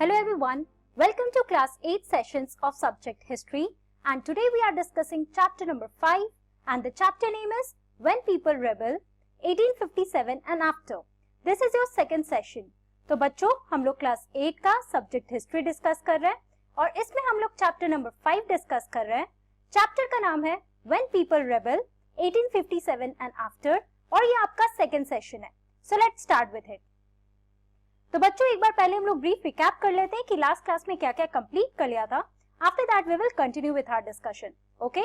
Hello everyone, welcome to class 8 sessions of subject history, and today we are discussing chapter number 5 and the chapter name is When People Rebel 1857 and After. This is your second session. तो बच्चों हम लोग class 8 का subject history discuss कर रहे हैं और इसमें हम लोग चैप्टर नंबर 5 डिस्कस कर रहे हैं. चैप्टर का नाम है When People Rebel 1857 and After और ये आपका सेकेंड सेशन है. So let's start with it. तो बच्चों एक बार पहले हम लोग ब्रीफ रिकैप कर लेते हैं कि लास्ट क्लास में क्या क्या कंप्लीट कर लिया था. After that we will continue with our discussion. Okay,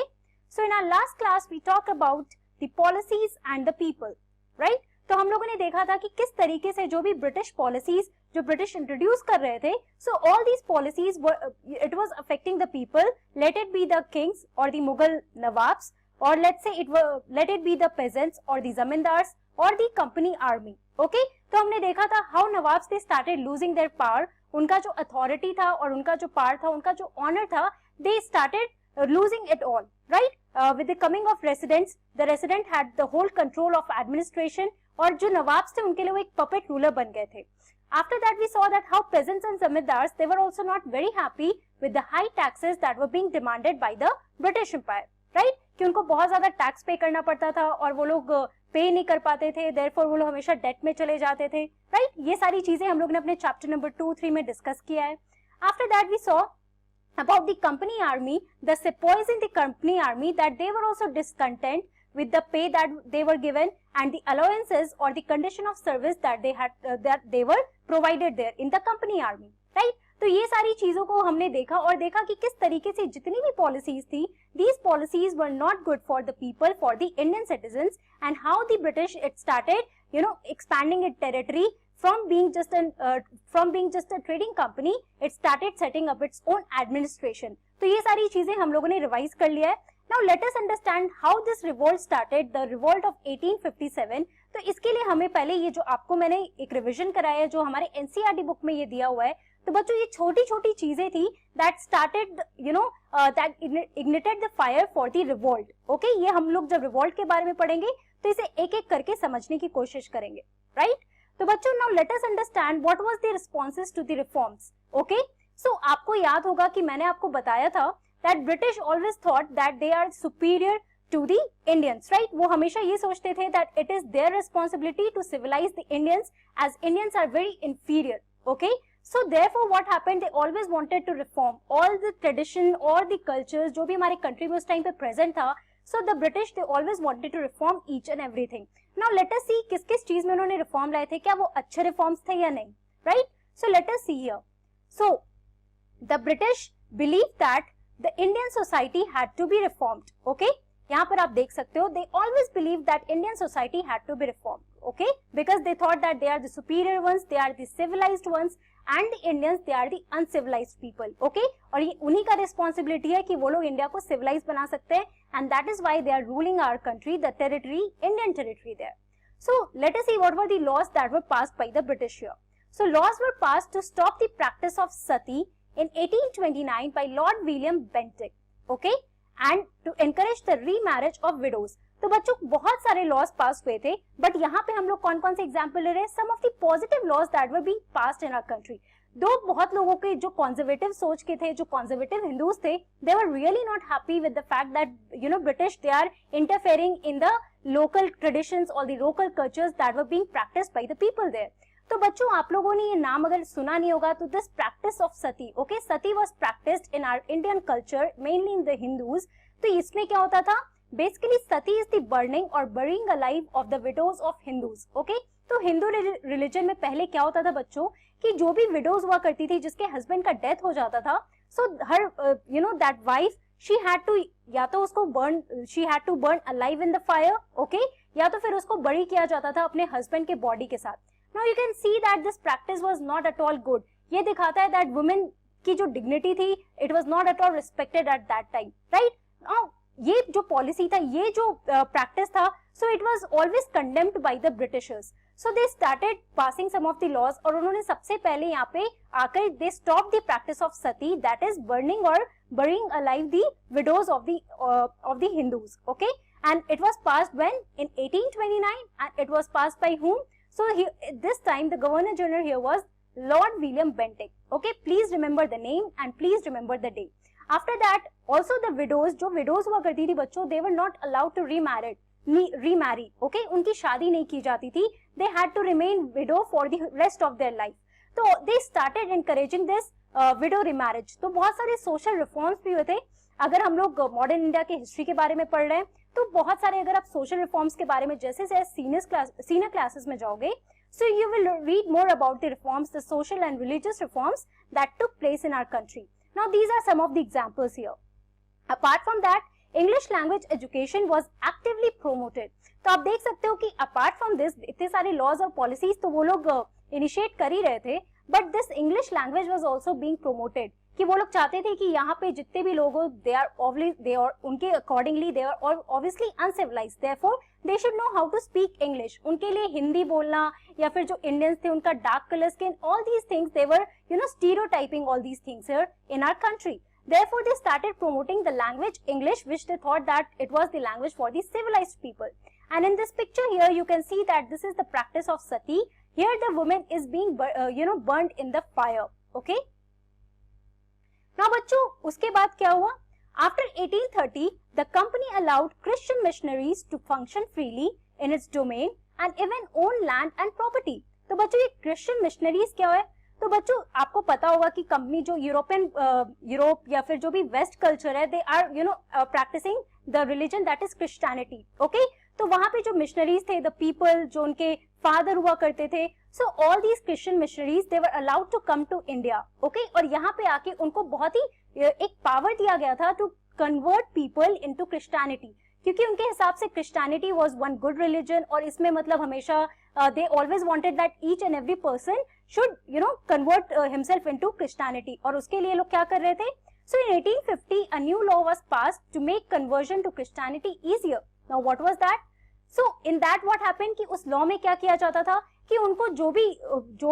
so in our last class we talk about the policies and the people, right. तो हम लोगों ने देखा था कि किस तरीके से जो भी ब्रिटिश पॉलिसीज जो ब्रिटिश इंट्रोड्यूस कर रहे थे, so all these policies it was affecting the people, let it be the Kings और द मुगल नवाब्स, और let it be the pageants और द जमींदार्स और द कंपनी आर्मी. ओके, तो हमने देखा था how nawabs they started losing their power. उनका जो अथॉरिटी था और उनका जो पावर था, उनका जो ऑनर था, they started losing it all, right. With the coming of residents, the resident had the whole control of administration और जो नवाब्स थे उनके लिए वो एक पपेट रूलर बन गए थे. After that we saw that how peasants and zamindars they were also not very happy with the high taxes that were being demanded by the British Empire, right. कि उनको बहुत ज्यादा टैक्स पे करना पड़ता था और वो लोग पे नहीं कर पाते थे, देयरफॉर वो लोग हमेशा डेट में चले जाते थे, राइट. ये सारी चीजें हम लोग ने अपने चैप्टर नंबर 2-3 में डिस्कस किया है. After that we saw about the company army, the sepoys in the company army, that they were also discontent with the pay that they were given and the allowances or the condition of service that they had that they were provided there in the company army, right. तो ये सारी चीजों को हमने देखा और देखा कि किस तरीके से जितनी भी पॉलिसीज थी, these policies were not good for the people, for the Indian citizens, and how the British it started expanding its territory from being just a trading company, it started setting up its own administration. तो ये सारी चीजें हम लोगों ने revise कर लिया है. Now let us understand how this revolt started, the revolt of 1857. तो इसके लिए हमें पहले ये जो आपको मैंने एक रिविजन कराया है, जो हमारे एनसीईआरटी बुक में ये दिया हुआ है, तो बच्चों ये छोटी छोटी चीजें थी that started that ignited the fire for the revolt. Okay, ये हम लोग जब रिवोल्ट के बारे में पढ़ेंगे तो इसे एक एक करके समझने की कोशिश करेंगे, राइट. तो बच्चों now let us understand what was the responses to the reforms. Okay, so आपको याद होगा कि मैंने आपको बताया था that British always thought that they are superior to the Indians, right. वो हमेशा ये सोचते थे that it is their responsibility to civilize the Indians as Indians are very inferior. Okay, so therefore what happened, they always wanted to reform all the tradition or the cultures जो भी हमारे country में उस time पे present था. So the British they always wanted to reform each and everything. Now let us see किस किस चीज में उन्होंने रिफॉर्म लाए थे, क्या वो अच्छे रिफॉर्म्स थे या नहीं, right. So let us see here. So the British believed that the Indian society had to be reformed. Okay, यहाँ पर आप देख सकते हो, they always believed that Indian society had to be reformed. Okay, because they thought that they are the superior ones, they are the civilized ones, and the Indians they are the uncivilized people. Okay, और ये उन्हीं का responsibility है कि वो लोग India को civilised बना सकते हैं, and that is why they are ruling our country, the territory, Indian territory there. So let us see what were the laws that were passed by the British here. So laws were passed to stop the practice of sati in 1829 by Lord William Bentinck. Okay, and to encourage the remarriage of widows. तो बच्चों बहुत सारे laws पास हुए थे, but यहाँ पे हम लोग कौन कौन से एग्जाम्पल ले रहे हैं, some of the positive laws that were being passed in our country. Though बहुत लोगों के जो कंजर्वेटिव सोच के थे, जो कंजर्वेटिव हिंदूज थे, they were really not happy with the fact that British they are interfering in the local traditions और the local cultures that were being practised by the people there. तो बच्चों आप लोगों ने ये नाम अगर सुना नहीं होगा तो this practice of sati, okay, sati was practised in our Indian culture mainly in the Hindus. तो इसमें क्या होता था, basically sati is the burning और burying alive of the widows of Hindus. Okay, तो हिंदू रिलीजन में पहले क्या होता था बच्चों कि जो भी विडोज हुआ करती थी जिसके हस्बैंड का डेथ हो जाता था, so her that wife she had to या तो उसको burn alive in the fire, okay, या तो फिर उसको बरी किया जाता था अपने हस्बैंड के बॉडी के साथ. Now you can see that this practice was not at all good. ये दिखाता है that women की जो dignity थी, it was not at all respected at that time, right? Now ये जो policy था, ये जो practice था, so it was always condemned by the Britishers. So they started passing some of the laws और उन्होंने सबसे पहले यहाँ पे आकर they stopped the practice of sati, that is burning or burying alive the widows of the Hindus, okay? And it was passed when in 1829, and it was passed by whom? So this time the Governor General here was Lord William Bentinck. Okay, please remember the name and please remember the day. After that, also the widows, जो widows हुआ करती थी बच्चों, they were not allowed to remarry. Okay, उनकी शादी नहीं की जाती थी. They had to remain widow for the rest of their life. तो they started encouraging this widow remarriage. तो बहुत सारे social reforms भी हुए थे. अगर हम लोग मॉडर्न इंडिया के हिस्ट्री के बारे में पढ़ रहे हैं तो बहुत सारे, अगर आप सोशल रिफॉर्म्स के बारे में जैसे सीनियर क्लासेस में जाओगे, so you will read more about the reforms, the social and religious reforms that took place in our country. Now these are some of the examples here. Apart from that, English language education was actively promoted. तो आप देख सकते हो कि apart from this इतने सारे laws और policies तो वो लोग initiate कर ही रहे थे, but this English language was also being promoted. कि वो लोग चाहते थे कि यहाँ पे जितने भी लोग हो, they are उनके accordingly they are obviously uncivilized, therefore they should know how to speak English. उनके लिए हिंदी बोलना या फिर जो Indians थे उनका dark color skin, all these things they were stereotyping all these things here in our country. Therefore they started promoting the language English, which they thought that it was the language for the civilized people. And in this picture here you can see that this is the practice of sati. Here the woman is being burnt in the fire. Okay. Now बच्चों उसके बाद क्या हुआ? After 1830, the company allowed Christian missionaries to function freely in its domain and even own land and property. तो बच्चों ये Christian missionaries क्या है? तो बच्चों आपको पता होगा कि कंपनी जो यूरोप या फिर जो भी वेस्ट कल्चर है, they are practicing the religion that is Christianity. Okay? तो वहां पे जो मिशनरीज थे, the people जो उनके फादर हुआ करते थे, so all these Christian missionaries they were allowed to come to India. Okay? और यहाँ पे आके उनको बहुत ही एक पावर दिया गया था to convert people into Christianity. क्योंकि उनके हिसाब से Christianity was one good religion और इसमें मतलब हमेशा they always wanted that each and every person should convert himself into Christianity. और उसके लिए लोग क्या कर रहे थे? So in 1850 a new law was passed to make conversion to Christianity easier. Now what was that? So in that what happened कि उस law में क्या किया जाता था कि उनको जो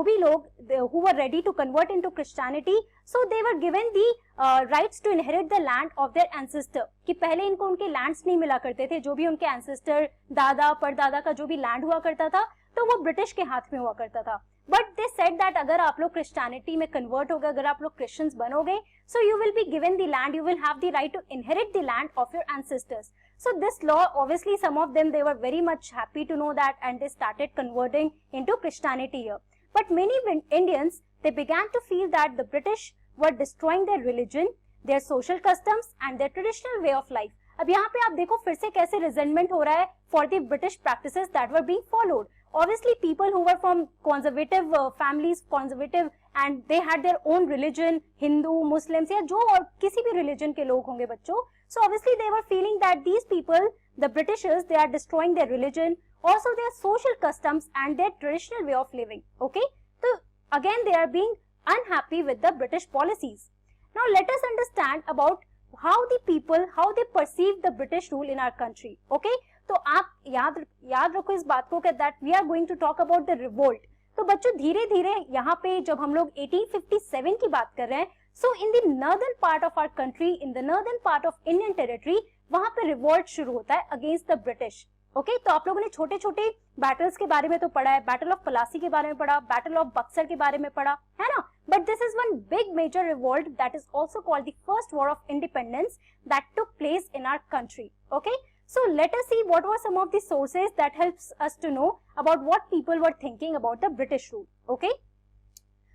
भी लोग who were ready to convert into Christianity, so they were given the rights to inherit the land of their ancestor. कि पहले इनको उनके lands नहीं मिला करते थे, जो भी उनके ancestor दादा परदादा का जो भी land हुआ करता था तो वो ब्रिटिश के हाथ में हुआ करता था. बट दे सेड दैट अगर आप लोग क्रिश्चियनिटी में कन्वर्ट हो गए, अगर आप लोग क्रिश्चियंस बनोगे, so you will be given the land, you will have the right to inherit the land of your ancestors. So this law, obviously some of them they were very much happy to know that and they started converting into Christianity here. But many Indians they began to feel that the British were destroying their religion, their social customs and their traditional way of life. अब यहाँ पे आप देखो फिर से कैसे resentment हो रहा है for the British practices that were being followed. Obviously people who were from conservative families, conservative and they had their own religion, Hindu, Muslims या जो और किसी भी religion के लोग होंगे बच्चों, so obviously they were feeling that these people, the Britishers, they are destroying their religion, also their social customs and their traditional way of living. Okay, so again they are being unhappy with the British policies. Now let us understand about how the people, how they perceive the British rule in our country. Okay, तो आप याद रखो इस बात को कि that we are going to talk about the revolt. तो बच्चों धीरे धीरे यहाँ पे जब हम लोग 1857 की बात कर रहे हैं, so in the northern part of our country, in the northern part of Indian territory, वहाँ पे revolt शुरू होता है against the British. Okay, तो आप लोगों ने छोटे छोटे battles के बारे में तो पढ़ा है, Battle of Plassey के बारे में पढ़ा, Battle of Buxar के बारे में पढ़ा, है ना? But this is one big major revolt that is also called the First War of Independence that took place in our country. Okay, so let us see what were some of the sources that helps us to know about what people were thinking about the British rule. Okay,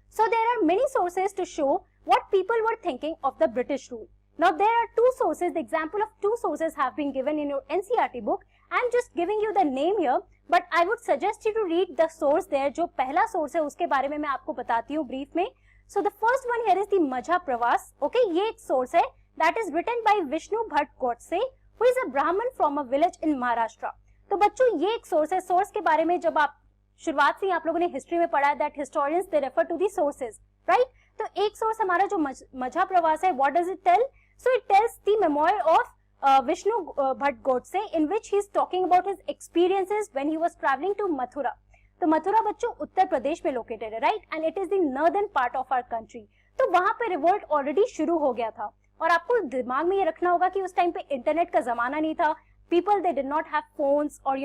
so there are many sources to show what people were thinking of the British rule. Now there are two sources, the example of two sources have been given in your NCERT book. I am just giving you the name here, but I would suggest you to read the source there. जो पहला source है उसके बारे में मैं आपको बताती हूँ brief में. So the first one here is the Majha Pravas. Okay, ये एक source है that is written by Vishnu Bhatt Godse, who is a Brahmin from a village in Maharashtra. तो बच्चों ये एक source है. source के बारे में जब आप शुरुआत से ही आप लोगों ने history में पढ़ा है that historians they refer to the sources, right? तो एक source हमारा जो Majha Pravas है, what does it tell? So it tells the memoir of Vishnu Bhatt Godse, in which he is talking about his experiences when he was traveling to Mathura. तो मथुरा बच्चों उत्तर प्रदेश में located है, right, and it is the northern part of our country. तो वहां पे revolt already शुरू हो गया था. और आपको दिमाग में ये रखना होगा कि उस टाइम पे इंटरनेट का जमाना नहीं था. People they did not have phones और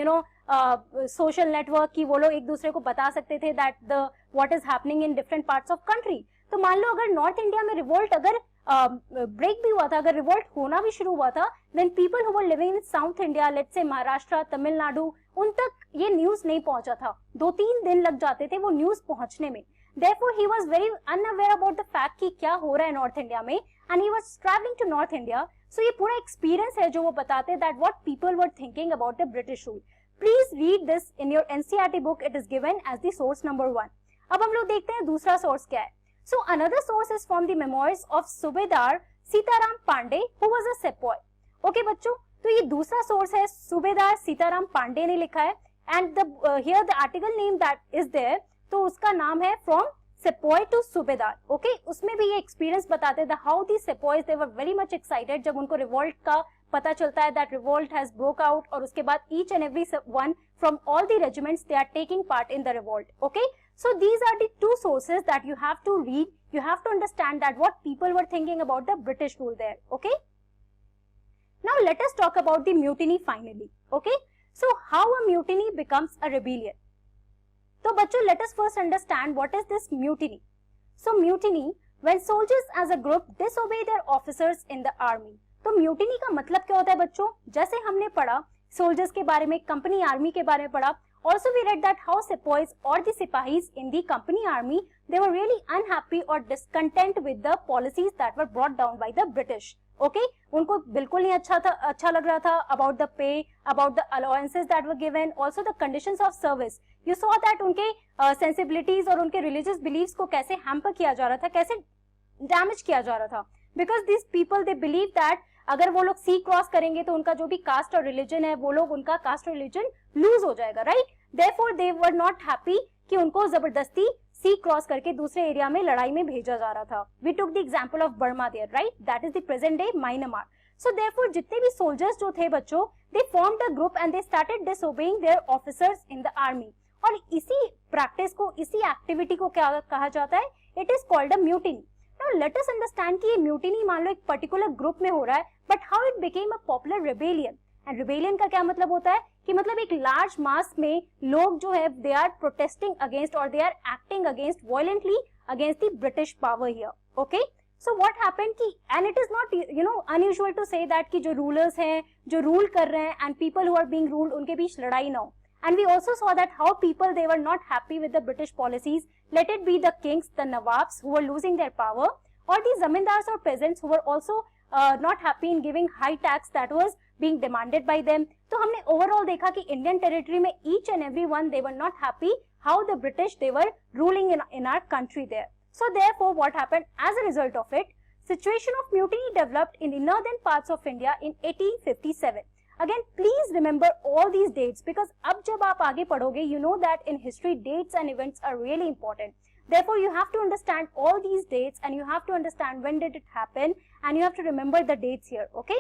सोशल नेटवर्क की वो लोग एक दूसरे को बता सकते थे that the what is happening in different parts of country. तो मान लो अगर नॉर्थ इंडिया में रिवोल्ट अगर ब्रेक भी हुआ था, अगर रिवोल्ट होना भी शुरू हुआ था, then people who were living in South India, let's say Maharashtra, Tamil Nadu, उन तक ये न्यूज नहीं पहुंचा था। 2-3 दिन लग जाते थे वो न्यूज पहुंचने में। Therefore, he was very unaware about the fact कि क्या हो रहा है नॉर्थ इंडिया में, and he was traveling to North India. So ये पूरा एक्सपीरियंस है जो वो बताते हैं that what people were thinking about the British rule. Please read this in your NCERT book. It is given as the source number 1. अब हम लोग देखते हैं दूसरा सोर्स क्या है। So another source is from the memoirs of Subedar Sitaram Pandey, who was a sepoy. Okay बच्चों, तो ये दूसरा सोर्स है, सूबेदार सीताराम पांडे ने लिखा है, and the here the article name that is there, तो उसका नाम है from sepoy to subedar. Okay, उसमें भी ये एक्सपीरियंस बताते थे how the sepoys they were very much excited जब उनको रिवोल्ट का पता चलता है that revolt has broke out, और उसके बाद each and every one from all the regiments they are taking part in the revolt. Okay, so these are the two sources that you have to read, you have to understand that what people were thinking about the British rule there. Okay, now let us talk about the mutiny finally. Okay, so how a mutiny becomes a rebellion. तो बच्चों let us first understand what is this mutiny. So mutiny when soldiers as a group disobey their officers in the army. तो mutiny का मतलब क्या होता है बच्चों? जैसे हमने पढ़ा soldiers के बारे में, company army के बारे में पढ़ा, also we read that how sepoys or the sipahis in the company army they were really unhappy or discontent with the policies that were brought down by the British. Okay, उनको बिल्कुल नहीं अच्छा लग रहा था about the pay, about the allowances that were given, also the conditions of service. You saw that उनके sensibilities और उनके रिलीजियस बिलीव्स को कैसे हैम्पर किया जा रहा था, कैसे डैमेज किया जा रहा था, because this people they believe that अगर वो लोग सी क्रॉस करेंगे तो उनका जो भी कास्ट और रिलीजन है वो लोग उनका कास्ट और रिलीजन लूज हो जाएगा, right. Therefore they were not happy कि उनको जबरदस्ती सी क्रॉस करके दूसरे एरिया में लड़ाई में भेजा जा रहा था। We took the example of Burma there, right, that is the present day Myanmar. So therefore जितने भी सोल्जर्स जो थे बच्चों, they formed a group and they started disobeying their officers in the army. और इसी प्रैक्टिस को, इसी activity को क्या कहा जाता है? It is called a mutiny. Now let us understand कि ये म्यूटिनी मान लो एक पर्टिकुलर ग्रुप में हो रहा है, but how it became a popular rebellion. And rebellion का क्या मतलब होता है कि मतलब एक लार्ज मास में लोग जो है दे आर प्रोटेस्टिंग अगेंस्ट और they are acting against violently against the British power here. Okay, so what happened कि and it is not unusual to say that कि जो रूलर्स हैं, जो रूल कर रहे हैं and people who are being ruled, उनके बीच लड़ाई ना हो। And we also saw that how people they were not happy with the British policies. Let it be the kings, the nawabs who were losing their power, or the zamindars or peasants who were also not happy in giving high tax that was being demanded by them. तो हमने overall देखा कि Indian territory में each and every one they were not happy how the British they were ruling in our country there. So therefore, what happened as a result of it? Situation of mutiny developed in the northern parts of India in 1857. Again, please remember all these dates because अब जब आप आगे पढ़ोगे, you know that in history dates and events are really important. Therefore, you have to understand all these dates and you have to understand when did it happen and you have to remember the dates here. Okay?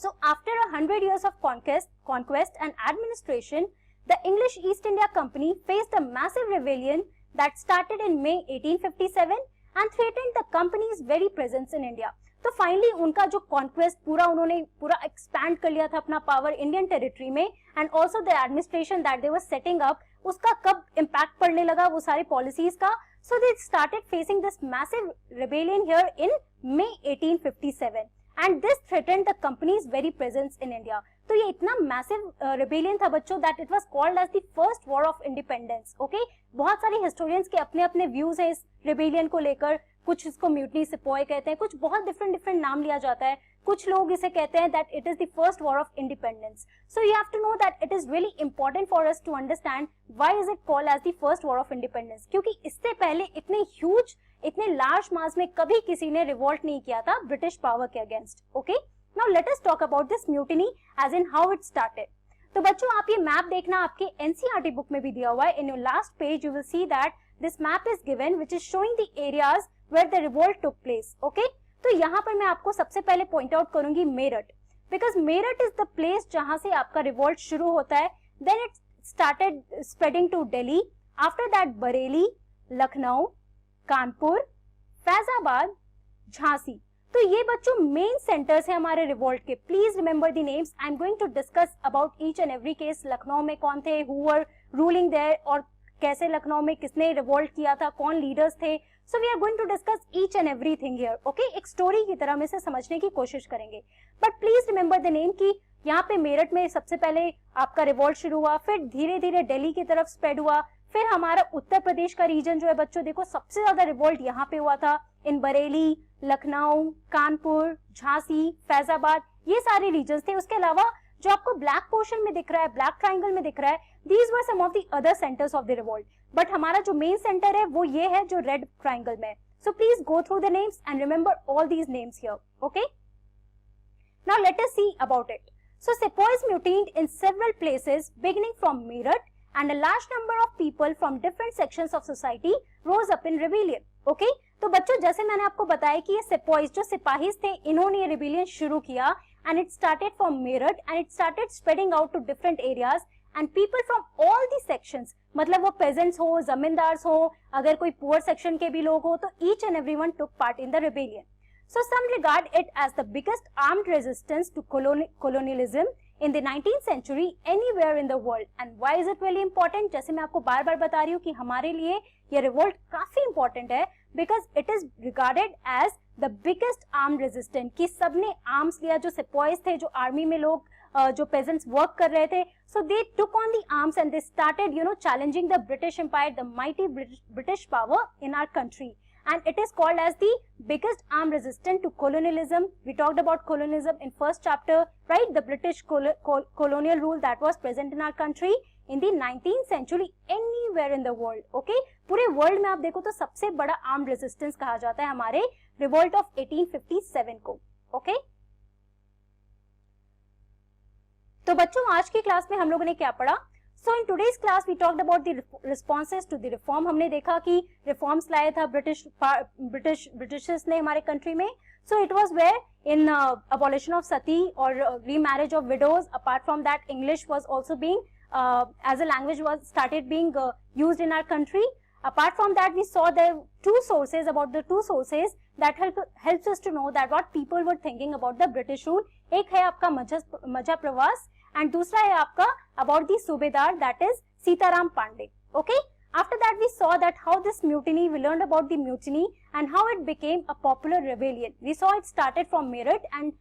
So, after 100 years of conquest and administration, the English East India Company faced a massive rebellion that started in May 1857 and threatened the company's very presence in India. तो finally उनका जो conquest उन्होंने पूरा expand कर लिया था अपना power Indian territory में, and also the administration that they were setting up, उसका कब इम्पैक्ट पड़ने लगा वो सारी पॉलिसीज का। So they started facing this massive rebellion here in May 1857 and this threatened the company's very presence in India. तो ये इतना मैसिव रिबेलियन था बच्चों that it was called as the first war of independence. Okay, बहुत सारे historians के अपने अपने व्यूज हैं इस रिबेलियन को लेकर, कुछ इसको म्यूटनी सिपॉय कहते हैं, कुछ बहुत डिफरेंट नाम लिया जाता है, कुछ लोग इसे कहते हैं that it is the first war of independence. So you have to know that it is really important for us to understand why is it called as the first war of independence, क्योंकि इससे पहले इतने huge, इतने large मास में कभी किसी ने revolt नहीं किया था ब्रिटिश पावर के against. Okay, now let us talk about this mutiny as in how it started. तो बच्चों आप ये मैप देखना, आपके एनसीईआरटी बुक में भी दिया हुआ है। In your last page you will see that this map is given which is showing the areas where the revolt took place. Okay, तो यहाँ पर मैं आपको सबसे पहले पॉइंट आउट करूंगी Meerut, because Meerut is the place जहां से आपका रिवोल्ट शुरू होता है. Then it started spreading to Delhi. After that Bareilly, Lucknow, Kanpur, Faizabad, Jhansi. तो ये बच्चों मेन सेंटर्स है हमारे रिवोल्ट के. Please remember the names. I am going to discuss about each and every case. Lucknow में कौन थे, हु वर रूलिंग देयर, और कैसे लखनऊ में किसने रिवोल्ट किया था, कौन लीडर्स थे. So we are going to discuss each and everything here. Okay, एक स्टोरी की तरह में से समझने की कोशिश करेंगे. But please remember the name की यहाँ पे मेरठ में सबसे पहले आपका रिवोल्ट शुरू हुआ, फिर धीरे धीरे दिल्ली की तरफ स्प्रेड हुआ, फिर हमारा उत्तर प्रदेश का रीजन जो है बच्चों देखो सबसे ज्यादा रिवोल्ट यहाँ पे हुआ था. इन बरेली, लखनऊ, कानपुर, झांसी, फैजाबाद, ये सारे रीजन थे. उसके अलावा जो आपको ब्लैक पोर्शन में दिख रहा है, ब्लैक ट्राइंगल में दिख रहा है, these were some of the other centres of the revolt. But हमारा जो मेन सेंटर है वो ये है जो रेड ट्राइंगल में. So please go through the names and remember all these names here. Okay, now let us see about it. So sepoys mutinied in several places beginning from Meerut, and a large number of people from different sections of society rose up in rebellion. Okay? तो बच्चों जैसे मैंने आपको बताया कि ये sepoys जो सिपाही थे इन्होंने ये rebellion शुरू किया, and it started from Meerut and it started spreading out to different areas, and people from all the sections, मतलब वो peasants हो, जमींदार हो, अगर कोई poor section के भी लोग हो, तो each and everyone took part in the rebellion. So some regard it as the biggest armed resistance to colonialism in the 19th century anywhere in the world. And why is it really important? जैसे मैं आपको बार बार बता रही हूँ कि हमारे लिए ये रिवोल्ट काफी important है, because it is regarded as the biggest armed resistance. कि सबने आर्म्स लिया, जो सिपाहीज थे, जो आर्मी में लोग जो पेजेंट्स वर्क कर रहे थे, so they took on the arms and they started challenging the British Empire, the mighty British power in our country. And it is called as the biggest armed resistance to colonialism. We talked about colonialism in first chapter, right? The British colonial rule that was present in our country in the 19th century anywhere in the world. Okay? पूरे world में आप देखो तो सबसे बड़ा armed resistance कहा जाता है हमारे revolt of 1857 को. Okay? तो बच्चों आज की क्लास में हम लोगों ने क्या पढ़ा? So in today's class we talked about the responses to the reform. हमने देखा कि reforms लाया था Britishers ने हमारे country में. So it was where in abolition of sati or remarriage of widows. Apart from that, English was also being as a language was started being used in our country. Apart from that, we saw the two sources that helps us to know that what people were thinking about the British rule. एक है आपका मझा प्रवास and दूसरा है आपका about the सूबेदार, that is Sitaram Pandey. Okay? After that we saw that how this mutiny, we learned about the mutiny and how it became a popular rebellion. We saw it started from Meerut and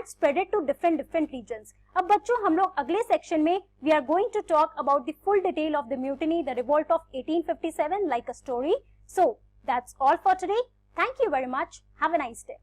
spread it to different regions. अब बच्चों हम लोग अगले section में we are going to talk about the full detail of the mutiny, the revolt of 1857 like a story. So that's all for today. Thank you very much. Have a nice day.